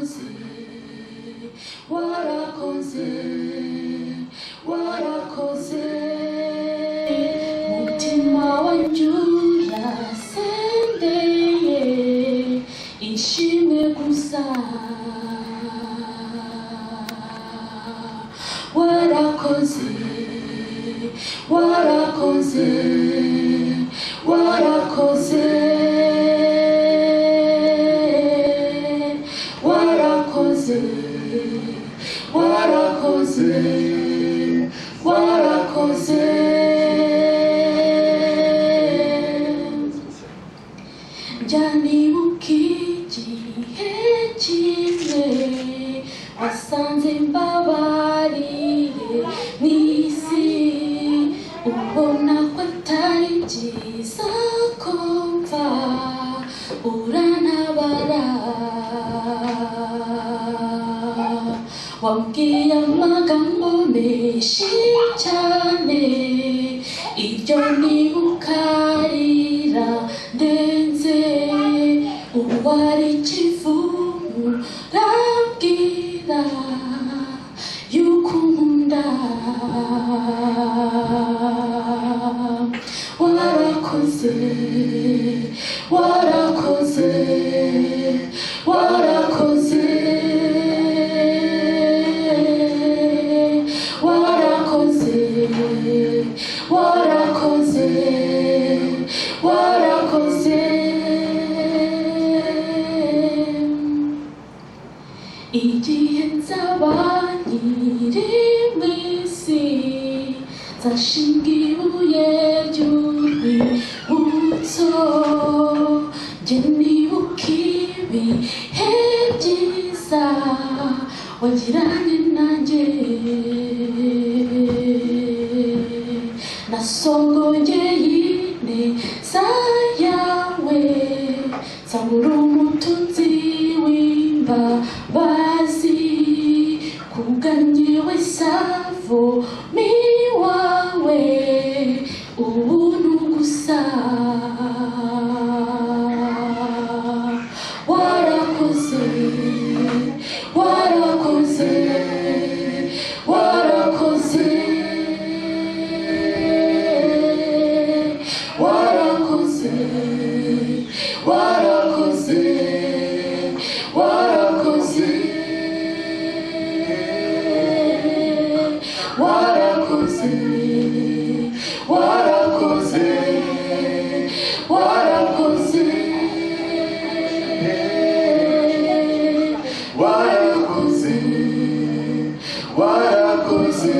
warakoze warakoze warakoze mutima wanjura sendeye ishimwe gusa warakoze warakoze warakoze warakoze warakoze warakoze byanibuka igihe kimwe wasanze mbabariye mw'isi ubona ko atari byiza ko mpfa urantabara wambwiye amagambo menshi cyane ibyo nibukarira ndenze uwari ikivumu rambwira yuko unkunda warakoze warakoze warakoze warakoze warakoze warakoze igihe nzaba nkiri mw'isi nzashinga ibuye ry'urwibutso njye nibuka ibihe byiza wagiranye nanjye nasongongeye ineza yawe nzabura umutunzi w'imbabazi kuganyiwe savo miwawe ubuntu gusa warakoze warakoze warakoze warakoze warakoze warakoze warakoze warakoze warakoze warakoze warakoze